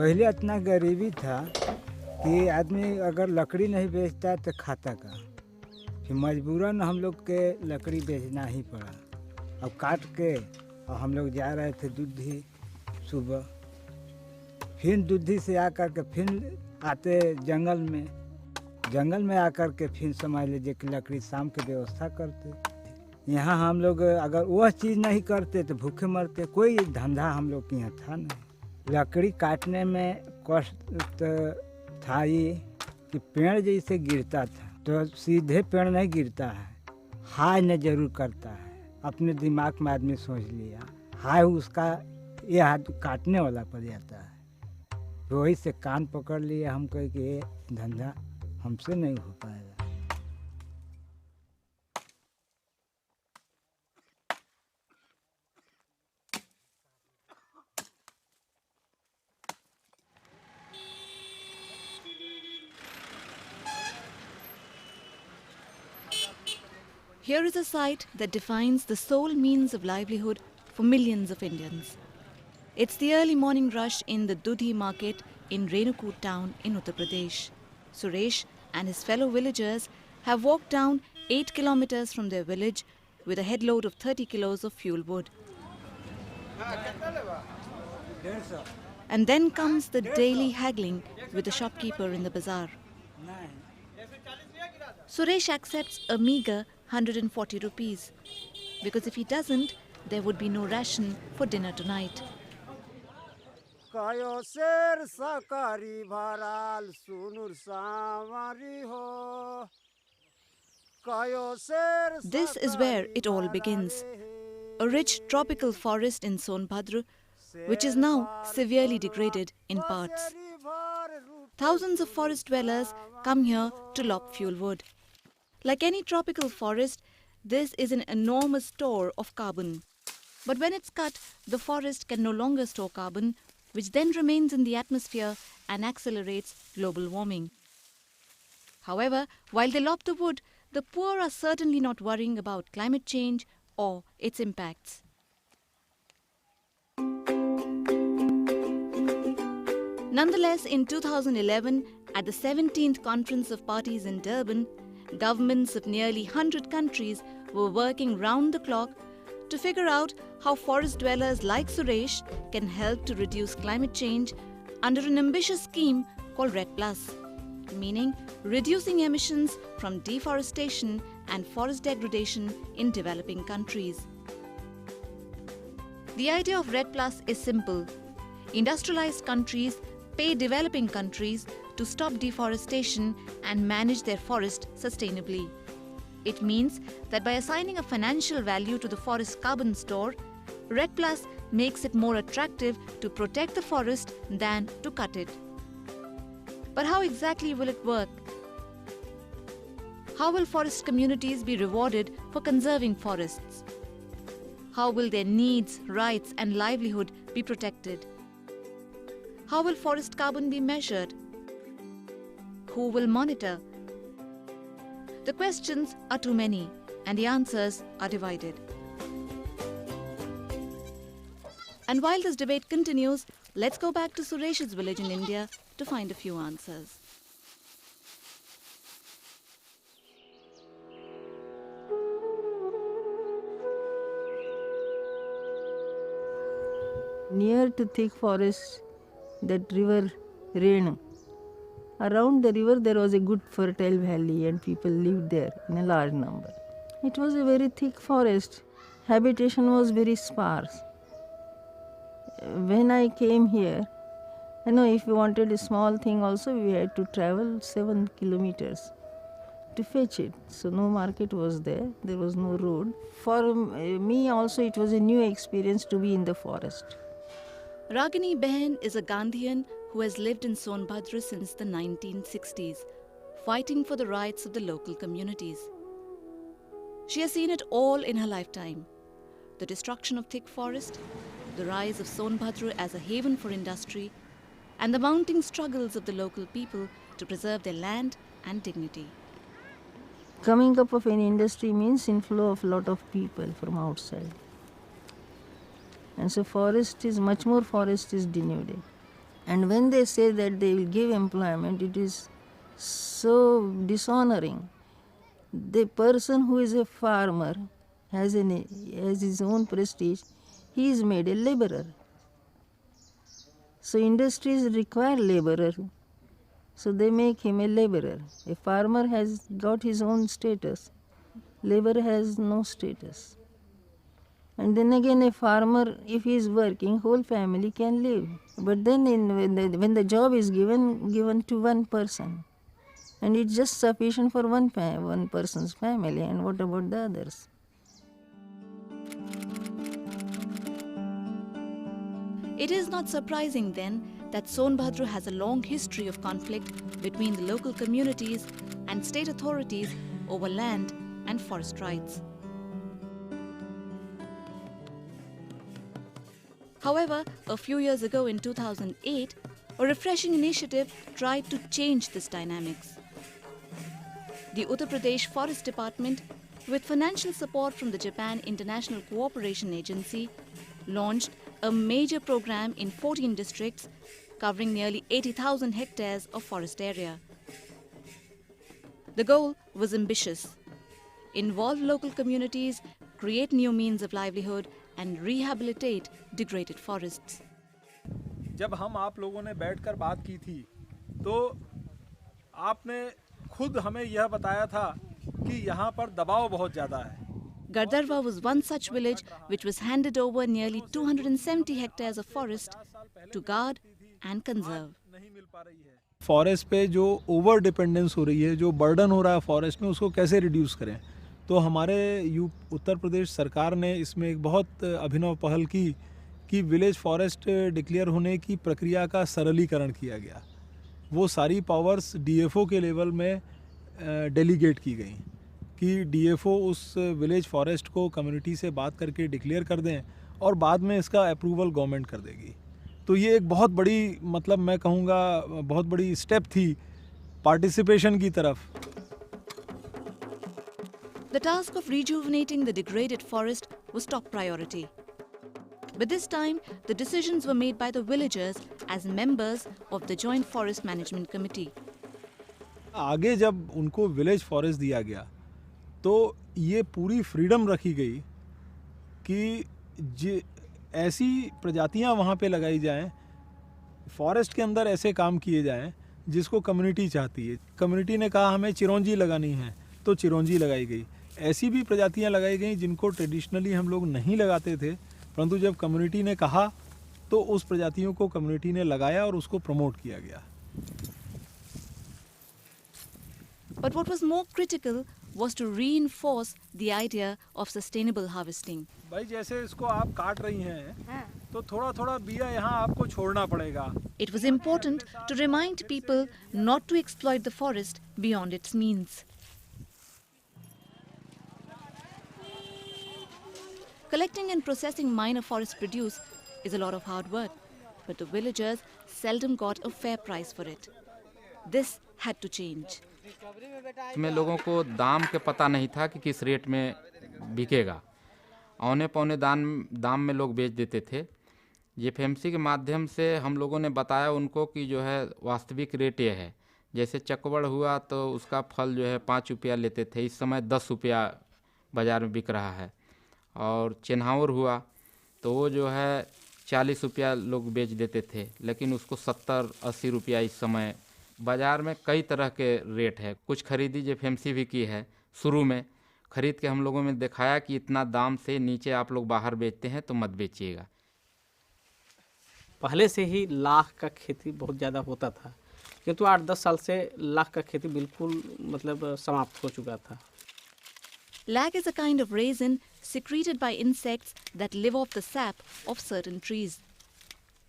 पहले इतना गरीबी था कि आदमी अगर लकड़ी नहीं बेचता तो खाता का। फिर मजबूरन हम लोग के लकड़ी बेचना ही पड़ा। अब काट के और हम लोग जा रहे थे दूधी सुबह, फिर दूधी से आकर के फिर आते जंगल में आकर के फिर समझ लीजिए कि लकड़ी शाम की व्यवस्था करते। यहाँ हम लोग अगर वह चीज़ नहीं करते तो भूखे मरते। कोई धंधा हम लोग के यहाँ था नहीं। लकड़ी काटने में कष्ट था ये कि पेड़ जैसे गिरता था तो सीधे पेड़ नहीं गिरता है, हाय ने जरूर करता है। अपने दिमाग में आदमी सोच लिया हाय उसका ये हाथ काटने वाला पड़ जाता है। तो वही से कान पकड़ लिया हम कहे कि ये धंधा हमसे नहीं हो पाएगा। Here is a site that defines the sole means of livelihood for millions of Indians. It's the early morning rush in the Dudhi market in Renukoot town in Uttar Pradesh. Suresh and his fellow villagers have walked down 8 kilometers from their village with a headload of 30 kilos of fuel wood. And then comes the daily haggling with the shopkeeper in the bazaar. Suresh accepts a meager 140 rupees because if he doesn't, there would be no ration for dinner tonight. This is where it all begins. A rich tropical forest in Sonbhadra, which is now severely degraded in parts. Thousands of forest dwellers come here to lop fuel wood. Like any tropical forest, this is an enormous store of carbon. But when it's cut, the forest can no longer store carbon, which then remains in the atmosphere and accelerates global warming. However, while they lop the wood, the poor are certainly not worrying about climate change or its impacts. Nonetheless, in 2011, at the 17th Conference of Parties in Durban, governments of nearly 100 countries were working round the clock to figure out how forest dwellers like Suresh can help to reduce climate change under an ambitious scheme called REDD+, meaning reducing emissions from deforestation and forest degradation in developing countries. The idea of REDD+ is simple. Industrialized countries pay developing countries to stop deforestation and manage their forest sustainably. It means that by assigning a financial value to the forest carbon store, REDD+ makes it more attractive to protect the forest than to cut it. But how exactly will it work? How will forest communities be rewarded for conserving forests? How will their needs, rights, and livelihood be protected? How will forest carbon be measured? Who will monitor? The questions are too many, and the answers are divided. And while this debate continues, let's go back to Suresh's village in India to find a few answers. Near to thick forest, that river Renu. Around the river there was a good fertile valley and people lived there in a large number. It was a very thick forest. Habitation was very sparse. When I came here, if we wanted a small thing also, we had to travel 7 kilometers to fetch it. So no market was there, there was no road. For me also it was a new experience to be in the forest. Ragini Behan is a Gandhian who has lived in Sonbhadra since the 1960s, fighting for the rights of the local communities. She has seen it all in her lifetime. The destruction of thick forest, the rise of Sonbhadra as a haven for industry, and the mounting struggles of the local people to preserve their land and dignity. Coming up of an industry means inflow of lot of people from outside. And so much more forest is denuded. And when they say that they will give employment, it is so dishonoring. The person who is a farmer has his own prestige, he is made a laborer. So industries require laborer, so they make him a laborer. A farmer has got his own status, laborer has no status. And then again, a farmer, if he is working, whole family can live. But then when the job is given to one person, and it's just sufficient for one person's family, and what about the others? It is not surprising then that Sonbhadra has a long history of conflict between the local communities and state authorities over land and forest rights. However, a few years ago in 2008, a refreshing initiative tried to change this dynamics. The Uttar Pradesh Forest Department, with financial support from the Japan International Cooperation Agency, launched a major program in 14 districts covering nearly 80,000 hectares of forest area. The goal was ambitious: involve local communities, create new means of livelihood, and rehabilitate degraded forests. जब हम आप लोगों ने बैठकर बात की थी तो आपने खुद हमें यह बताया था कि यहाँ पर दबाव बहुत ज़्यादा है. Gardarva was one such village which was handed over nearly 270 hectares of forest to guard and conserve. Forest पे जो ओवर डिपेंडेंस हो रही है, जो बर्डन हो रहा है फॉरेस्ट में, उसको कैसे रिड्यूस करें. तो हमारे उत्तर प्रदेश सरकार ने इसमें एक बहुत अभिनव पहल की कि विलेज फॉरेस्ट डिक्लेयर होने की प्रक्रिया का सरलीकरण किया गया. वो सारी पावर्स डीएफओ के लेवल में डेलीगेट की गई कि डीएफओ उस विलेज फॉरेस्ट को कम्युनिटी से बात करके डिक्लेयर कर दें और बाद में इसका अप्रूवल गवर्नमेंट कर देगी. तो ये एक बहुत बड़ी, मतलब मैं कहूँगा बहुत बड़ी स्टेप थी पार्टिसिपेशन की तरफ. The task of rejuvenating the degraded forest was top priority. But this time, the decisions were made by the villagers as members of the Joint Forest Management Committee. आगे जब उनको विलेज फॉरेस्ट दिया गया तो ये पूरी फ्रीडम रखी गई कि ऐसी प्रजातियां वहाँ पे लगाई जाएं, फॉरेस्ट के अंदर ऐसे काम किए जाएं जिसको कम्युनिटी चाहती है. कम्युनिटी ने कहा हमें चिरौंजी लगानी है तो चिरौंजी लगाई गई. ऐसी भी प्रजातियां लगाई गई जिनको ट्रेडिशनली हम लोग नहीं लगाते थे, परंतु जब कम्युनिटी ने कहा तो उस प्रजातियों को कम्युनिटी ने लगाया और उसको प्रमोट किया गया. But what was more critical was to reinforce the idea of sustainable harvesting. भाई जैसे इसको आप काट रही हैं तो थोड़ा थोड़ा बिया यहाँ आपको छोड़ना पड़ेगा. It was important to remind people not to exploit the forest beyond its means. Collecting and processing minor forest produce is a lot of hard work, but the villagers seldom got a fair price for it. This had to change. इसमें लोगों को दाम के पता नहीं था कि किस रेट में बिकेगा. औने पौने दाम में लोग बेच देते थे. एफएमसी के माध्यम से हम लोगों ने बताया उनको कि जो है वास्तविक रेट ये है. जैसे चकवड़ हुआ तो उसका फल जो है 5 रुपया लेते थे, इस समय 10 रुपया बाज़ार में बिक रहा है. और चिन्हावर हुआ तो वो जो है 40 रुपया लोग बेच देते थे, लेकिन उसको 70-80 रुपया इस समय. बाज़ार में कई तरह के रेट है. कुछ खरीदी एफएमसी भी की है. शुरू में खरीद के हम लोगों में दिखाया कि इतना दाम से नीचे आप लोग बाहर बेचते हैं तो मत बेचिएगा. पहले से ही लाख का खेती बहुत ज़्यादा होता था, किंतु 8-10 साल से लाख का खेती बिल्कुल मतलब समाप्त हो चुका था. Lac is a kind of raisin secreted by insects that live off the sap of certain trees.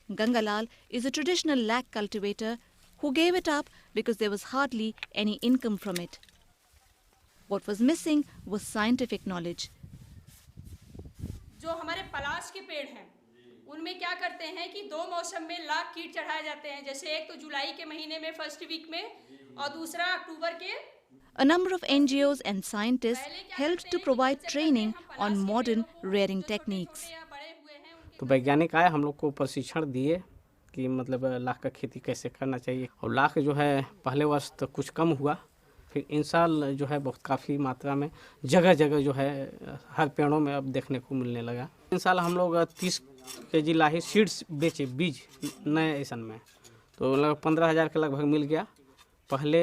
Gangalal is a traditional lac cultivator who gave it up because there was hardly any income from it. What was missing was scientific knowledge. जो हमारे पलाश के पेड़ हैं उनमें क्या करते हैं कि 2 मौसम में लाख कीट चढ़ाए जाते हैं, जैसे एक तो जुलाई के महीने में फर्स्ट वीक में और दूसरा अक्टूबर के। A number of NGOs and scientists helped to provide training on modern rearing techniques. तो वैज्ञानिक आए, हम लोग को प्रशिक्षण दिए कि मतलब लाख का खेती कैसे करना चाहिए। और लाख जो है पहले वर्ष तो कुछ कम हुआ, फिर इन साल जो है बहुत काफ़ी मात्रा में जगह जगह जो है हर पेड़ों में अब देखने को मिलने लगा। इन साल हम लोग 30 kg लाही सीड्स बेचे, बीज नए ऐसन में, तो लगभग 15,000 के लगभग मिल गया। पहले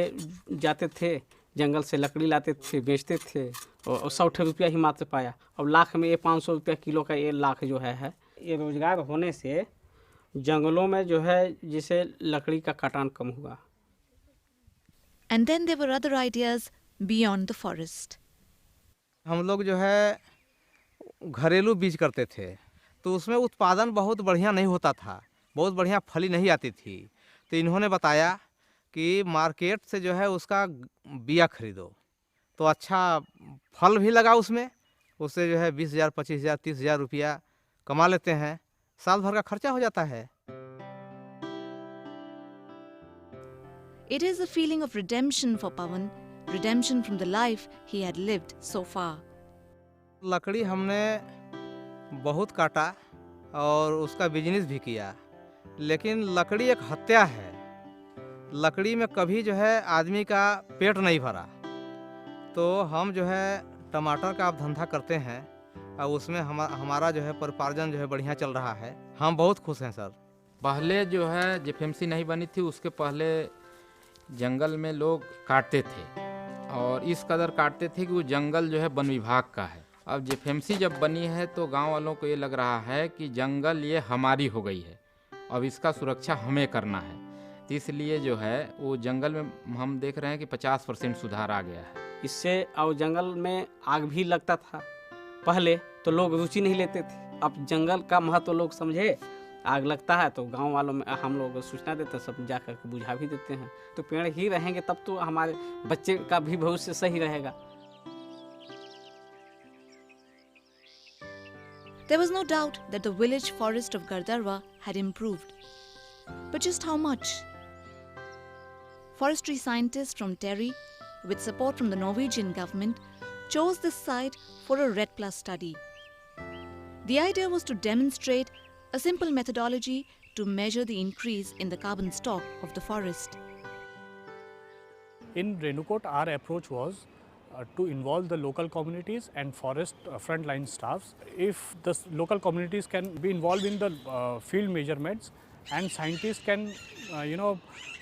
जाते थे जंगल से लकड़ी लाते थे, बेचते थे और 100 रुपया ही मात्र पाया। अब लाख में ये 500 रुपया किलो का ये लाख जो है ये रोजगार होने से जंगलों में जो है जिसे लकड़ी का कटान कम हुआ। And then there were other ideas beyond the forest. हम लोग जो है घरेलू बीज करते थे तो उसमें उत्पादन बहुत बढ़िया नहीं होता था, बहुत बढ़िया फली नहीं आती थी। तो इन्होंने बताया कि मार्केट से जो है उसका बिया खरीदो तो अच्छा फल भी लगा उसमें, उससे जो है 20,000, 25,000, 30,000 रुपया कमा लेते हैं, साल भर का खर्चा हो जाता है। It is a feeling of redemption for Pawan, redemption from the life he had lived so far. लकड़ी हमने बहुत काटा और उसका बिजनेस भी किया, लेकिन लकड़ी एक हत्या है। लकड़ी में कभी जो है आदमी का पेट नहीं भरा। तो हम जो है टमाटर का अब धंधा करते हैं और उसमें हमारा जो है परिपार्जन जो है बढ़िया चल रहा है। हम बहुत खुश हैं सर। पहले जो है जेफएमसी नहीं बनी थी, उसके पहले जंगल में लोग काटते थे और इस कदर काटते थे कि वो जंगल जो है वन विभाग का है। अब जेफएमसी जब बनी है तो गांव वालों को ये लग रहा है कि जंगल ये हमारी हो गई है, अब इसका सुरक्षा हमें करना है। तो इसलिए जो है वो जंगल में हम देख रहे हैं कि 50% सुधार आ गया है। इससे और जंगल में आग भी लगता था, पहले तो लोग रुचि नहीं लेते थे। अब जंगल का महत्व लोग समझे, आग लगता है तो गांव वालों में हम लोग सूचना देते हैं, सब जा कर के बुझा भी देते हैं। तो पेड़ ही रहेंगे तब तो हमारे बच्चे का भी भविष्य सही रहेगा। There was no doubt that the village forest of Gardarwa had improved. But just how much? Forestry scientists from Terry, with support from the Norwegian government, chose this site for a REDD+ study. The idea was to demonstrate a simple methodology to measure the increase in the carbon stock of the forest. In Renukot, our approach was to involve the local communities and forest frontline staffs. If the local communities can be involved in the field measurements and scientists can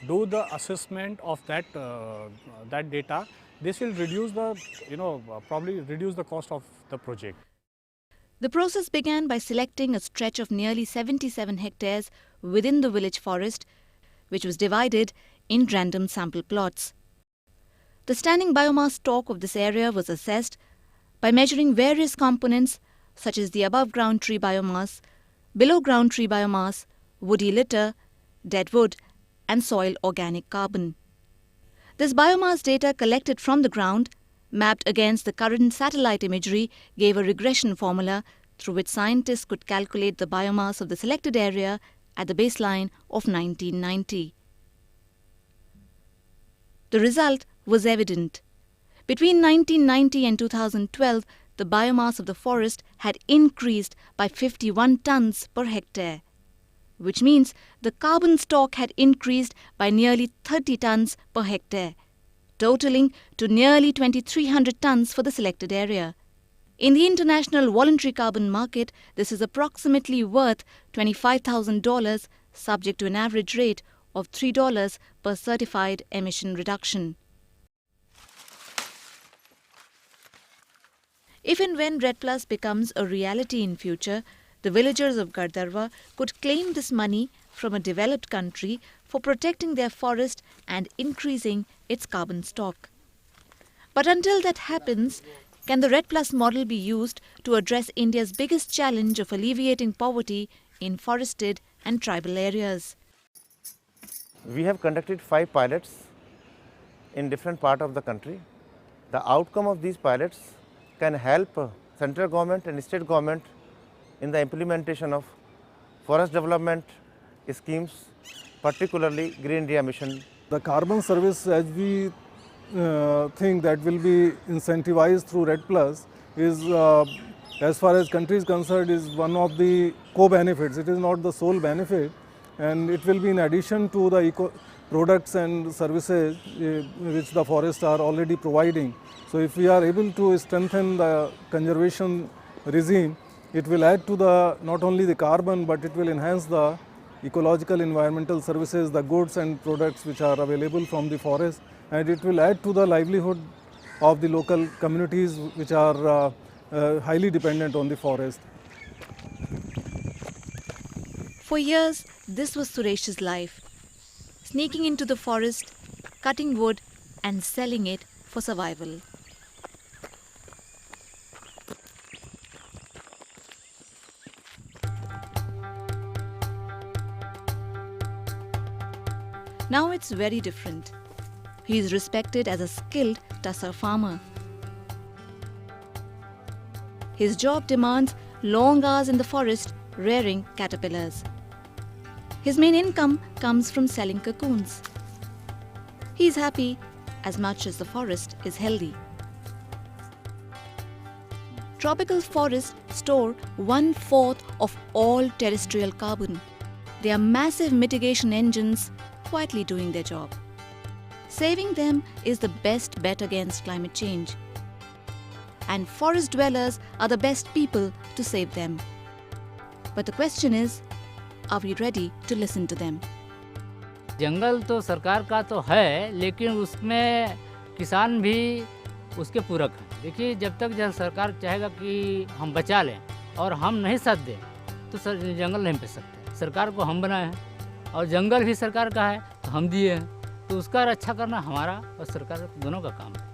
do the assessment of that data, this will reduce the probably reduce the cost of the project. The process began by selecting a stretch of nearly 77 hectares within the village forest, which was divided in random sample plots. The standing biomass stock of this area was assessed by measuring various components such as the above ground tree biomass, below ground tree biomass, woody litter, dead wood and soil organic carbon. This biomass data collected from the ground, mapped against the current satellite imagery, gave a regression formula through which scientists could calculate the biomass of the selected area at the baseline of 1990. The result was evident. Between 1990 and 2012, the biomass of the forest had increased by 51 tons per hectare, which means the carbon stock had increased by nearly 30 tons per hectare, totaling to nearly 2,300 tons for the selected area. In the international voluntary carbon market, this is approximately worth $25,000, subject to an average rate of $3 per certified emission reduction. If and when REDD+ becomes a reality in future, the villagers of Gardarwa could claim this money from a developed country for protecting their forest and increasing its carbon stock. But until that happens, can the REDD+ model be used to address India's biggest challenge of alleviating poverty in forested and tribal areas? We have conducted 5 pilots in different parts of the country The outcome of these pilots can help central government and state government in the implementation of forest development schemes, particularly Green India Mission. The carbon service, as we think that will be incentivized through RED Plus, is as far as country is concerned, is one of the co-benefits. It is not the sole benefit, and it will be in addition to the eco products and services which the forests are already providing. So if we are able to strengthen the conservation regime, it will add to the not only the carbon, but it will enhance the ecological environmental services, the goods and products which are available from the forest, and it will add to the livelihood of the local communities which are highly dependent on the forest. For years, this was Suresh's life. Sneaking into the forest, cutting wood and selling it for survival. Now it's very different. He is respected as a skilled tussar farmer. His job demands long hours in the forest rearing caterpillars. His main income comes from selling cocoons. He is happy as much as the forest is healthy. Tropical forests store 1/4 of all terrestrial carbon. They are massive mitigation engines quietly doing their job. Saving them is the best bet against climate change. And forest dwellers are the best people to save them. But the question is, are we ready to listen to them? जंगल तो सरकार का तो है, लेकिन उसमें किसान भी उसके पूरक हैं। देखिए, जब तक सरकार चाहेगा कि हम बचा लें और हम नहीं साथ दें, तो जंगल नहीं बच सकते। सरकार को हम बनाए हैं और जंगल भी सरकार का है, तो हम दिए हैं, तो उसका रक्षा करना हमारा और सरकार दोनों का काम है।